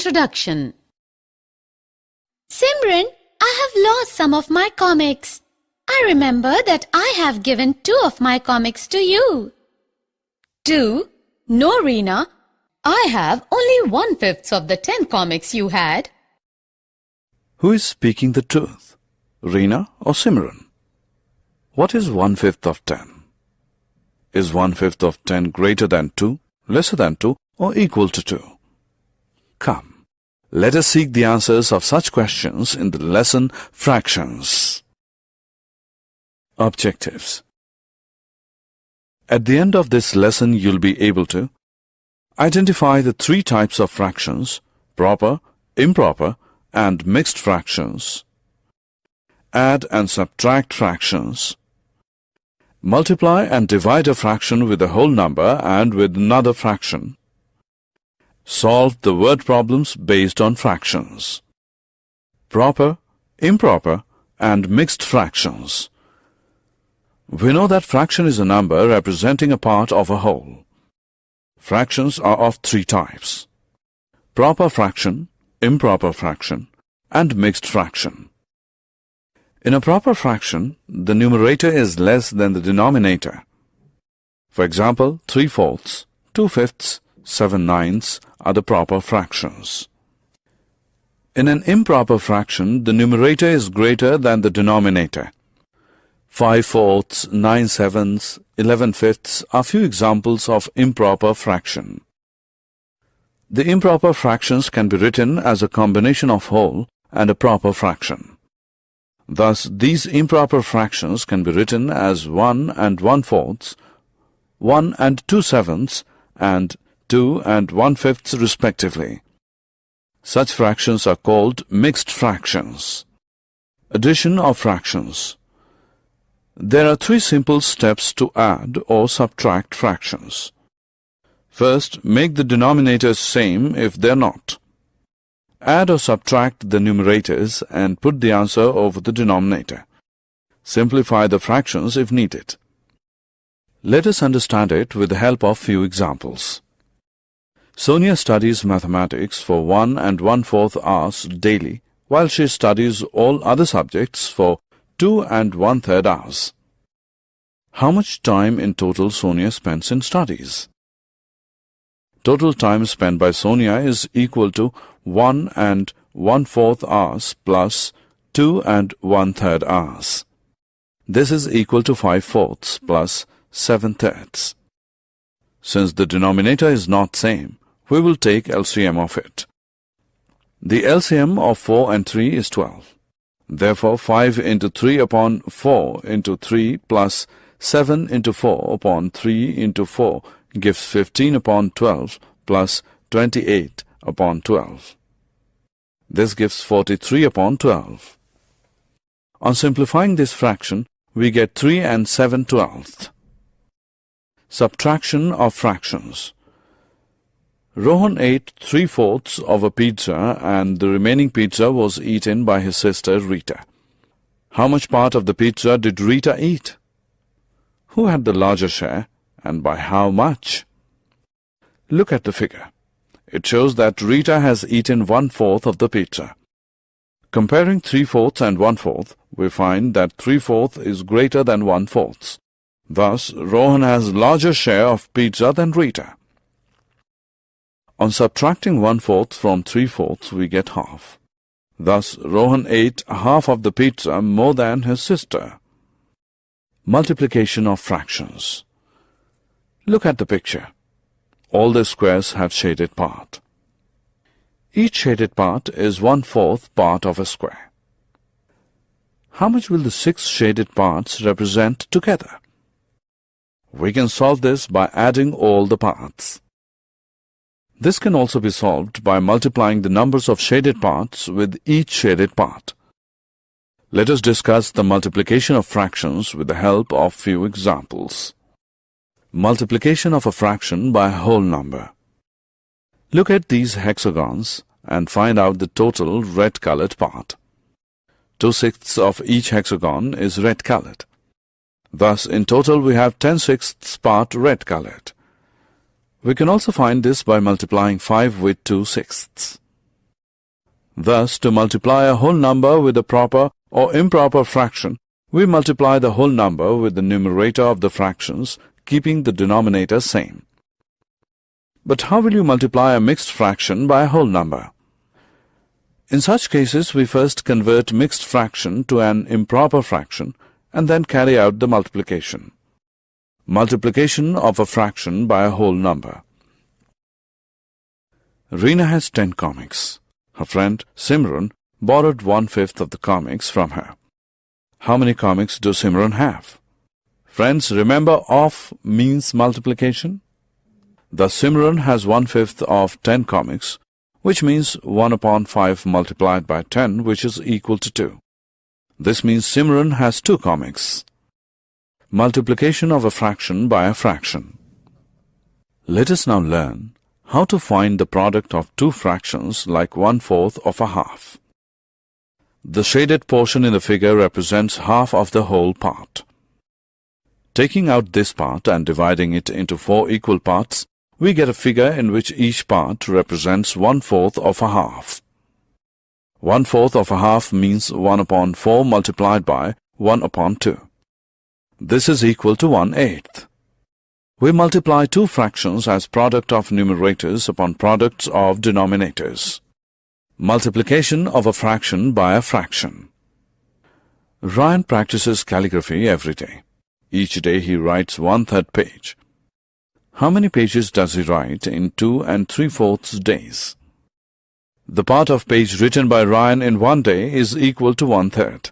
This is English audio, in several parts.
Introduction. Simran, I have lost some of my comics. I remember that I have given 2 of my comics to you. 2? No, Reena. I have only 1/5 of the 10 comics you had. Who is speaking the truth, Reena or Simran? What is 1/5 of 10? Is 1/5 of 10 greater than 2, lesser than 2, or equal to 2? Come, let us seek the answers of such questions in the lesson Fractions. Objectives. At the end of this lesson, you'll be able to identify the 3 types of fractions: proper, improper, and mixed fractions. Add and subtract fractions. Multiply and divide a fraction with a whole number and with another fraction. Solve the word problems based on fractions. Proper, improper, and mixed fractions. We know that fraction is a number representing a part of a whole. Fractions are of 3 types: proper fraction, improper fraction, and mixed fraction. In a proper fraction, the numerator is less than the denominator. For example, 3/4, 2/5, 7/9 are the proper fractions. In an improper fraction, the numerator is greater than the denominator. 5/4, 9/7, 11/5 are few examples of improper fraction. The improper fractions can be written as a combination of whole and a proper fraction. Thus, these improper fractions can be written as 1 and 1/4, 1 and 2/7, and 2 and 1/5 respectively. Such fractions are called mixed fractions. Addition of fractions. There are 3 simple steps to add or subtract fractions. First, make the denominators same if they're not. Add or subtract the numerators and put the answer over the denominator. Simplify the fractions if needed. Let us understand it with the help of few examples. Sonia studies mathematics for 1 and 1/4 hours daily, while she studies all other subjects for 2 and 1/3 hours. How much time in total Sonia spends in studies? Total time spent by Sonia is equal to 1 and 1/4 hours plus 2 and 1/3 hours. This is equal to 5/4 plus 7/3. Since the denominator is not same, we will take LCM of it. The LCM of 4 and 3 is 12. Therefore, 5 into 3 upon 4 into 3 plus 7 into 4 upon 3 into 4 gives 15 upon 12 plus 28 upon 12. This gives 43 upon 12. On simplifying this fraction, we get 3 and 7/12. Subtraction of fractions. Rohan ate 3/4 of a pizza and the remaining pizza was eaten by his sister Rita. How much part of the pizza did Rita eat? Who had the larger share and by how much? Look at the figure. It shows that Rita has eaten 1/4 of the pizza. Comparing 3/4 and 1/4, we find that 3/4 is greater than 1/4. Thus, Rohan has larger share of pizza than Rita. On subtracting 1/4 from 3/4, we get half. Thus, Rohan ate half of the pizza more than his sister. Multiplication of fractions. Look at the picture. All the squares have shaded part. Each shaded part is 1/4 part of a square. How much will the 6 shaded parts represent together? We can solve this by adding all the parts. This can also be solved by multiplying the numbers of shaded parts with each shaded part. Let us discuss the multiplication of fractions with the help of few examples. Multiplication of a fraction by a whole number. Look at these hexagons and find out the total red-colored part. 2/6 of each hexagon is red-colored. Thus, in total we have 10/6 part red-colored. We can also find this by multiplying 5 with 2/6. Thus, to multiply a whole number with a proper or improper fraction, we multiply the whole number with the numerator of the fractions, keeping the denominator same. But how will you multiply a mixed fraction by a whole number? In such cases, we first convert mixed fraction to an improper fraction and then carry out the multiplication. Multiplication of a fraction by a whole number. Reena has 10 comics. Her friend Simran borrowed 1/5 of the comics from her. How many comics does Simran have? Friends, remember of means multiplication? Thus Simran has 1/5 of 10 comics, which means 1 upon 5 multiplied by 10, which is equal to 2. This means Simran has 2 comics. Multiplication of a fraction by a fraction. Let us now learn how to find the product of two fractions like 1/4 of a half. The shaded portion in the figure represents half of the whole part. Taking out this part and dividing it into 4 equal parts, we get a figure in which each part represents 1/4 of a half. 1/4 of a half means 1 upon 4 multiplied by 1 upon 2. This is equal to 1/8. We multiply two fractions as product of numerators upon products of denominators. Multiplication of a fraction by a fraction. Ryan practices calligraphy every day. Each day he writes 1/3 page. How many pages does he write in 2 3/4 days? The part of page written by Ryan in 1 day is equal to 1/3.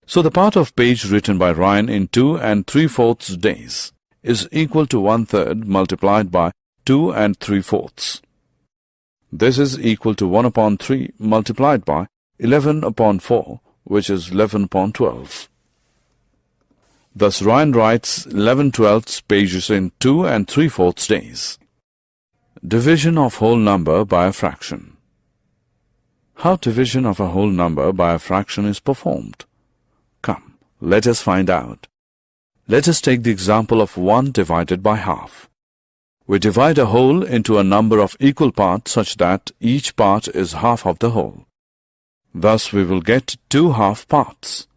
So the part of page written by Ryan in 2 3/4 days is equal to 1/3 multiplied by 2 3/4. This is equal to 1 upon 3 multiplied by 11 upon 4, which is 11 upon 12. Thus Ryan writes 11/12 pages in 2 3/4 days. Division of whole number by a fraction. How division of a whole number by a fraction is performed? Come, let us find out. Let us take the example of 1 divided by half. We divide a whole into a number of equal parts such that each part is half of the whole. Thus we will get 2 half parts.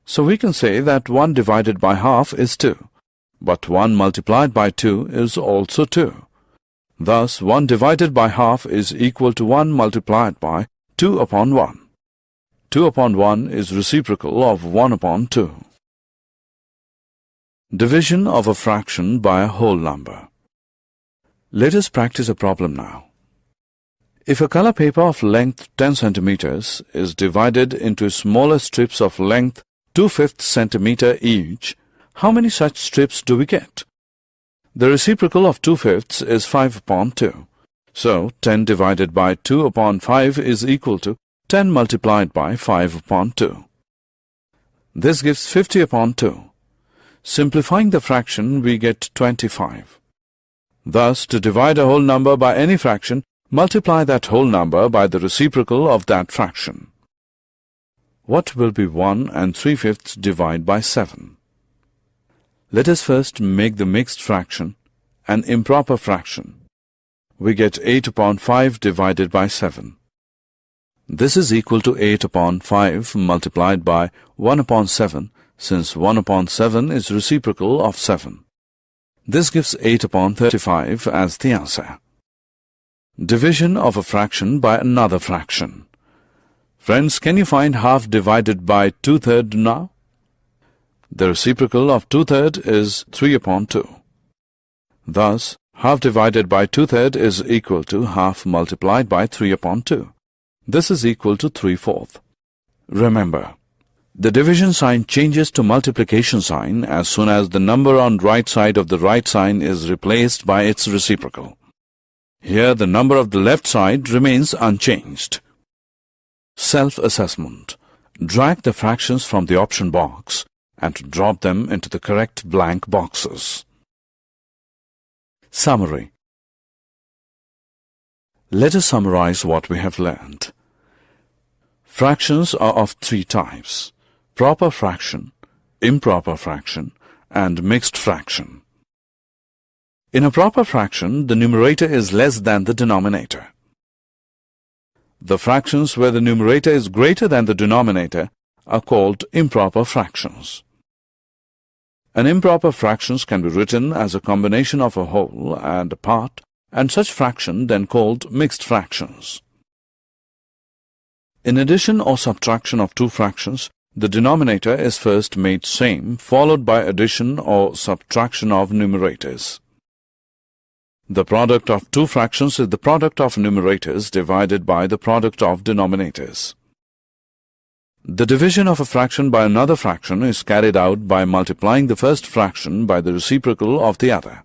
So we can say that 1 divided by half is 2, but 1 multiplied by 2 is also 2. Thus 1 divided by half is equal to 1 multiplied by 2 upon 1. 2 upon 1 is reciprocal of 1 upon 2. Division of a fraction by a whole number. Let us practice a problem now. If a color paper of length 10 centimeters is divided into smaller strips of length 2/5 centimeter each, how many such strips do we get? The reciprocal of 2/5 is 5 upon 2. So 10 divided by 2 upon 5 is equal to 10 multiplied by 5 upon 2. This gives 50 upon 2. Simplifying the fraction, we get 25. Thus, to divide a whole number by any fraction, multiply that whole number by the reciprocal of that fraction. What will be 1 3/5 divided by 7? Let us first make the mixed fraction an improper fraction. We get 8 upon 5 divided by 7. This is equal to 8 upon 5 multiplied by 1 upon 7, since 1 upon 7 is reciprocal of 7. This gives 8 upon 35 as the answer. Division of a fraction by another fraction. Friends, can you find half divided by 2/3 now? The reciprocal of 2/3 is 3 upon 2. Thus, half divided by 2/3 is equal to half multiplied by 3 upon 2. This is equal to 3/4. Remember, the division sign changes to multiplication sign as soon as the number on right side of the right sign is replaced by its reciprocal. Here the number of the left side remains unchanged. Self-assessment. Drag the fractions from the option box and drop them into the correct blank boxes. Summary. Let us summarize what we have learned. Fractions are of 3 types: proper fraction, improper fraction, and mixed fraction. In a proper fraction, the numerator is less than the denominator. The fractions where the numerator is greater than the denominator are called improper fractions. An improper fractions can be written as a combination of a whole and a part, and such fraction then called mixed fractions. In addition or subtraction of two fractions, the denominator is first made same, followed by addition or subtraction of numerators. The product of two fractions is the product of numerators divided by the product of denominators. The division of a fraction by another fraction is carried out by multiplying the first fraction by the reciprocal of the other.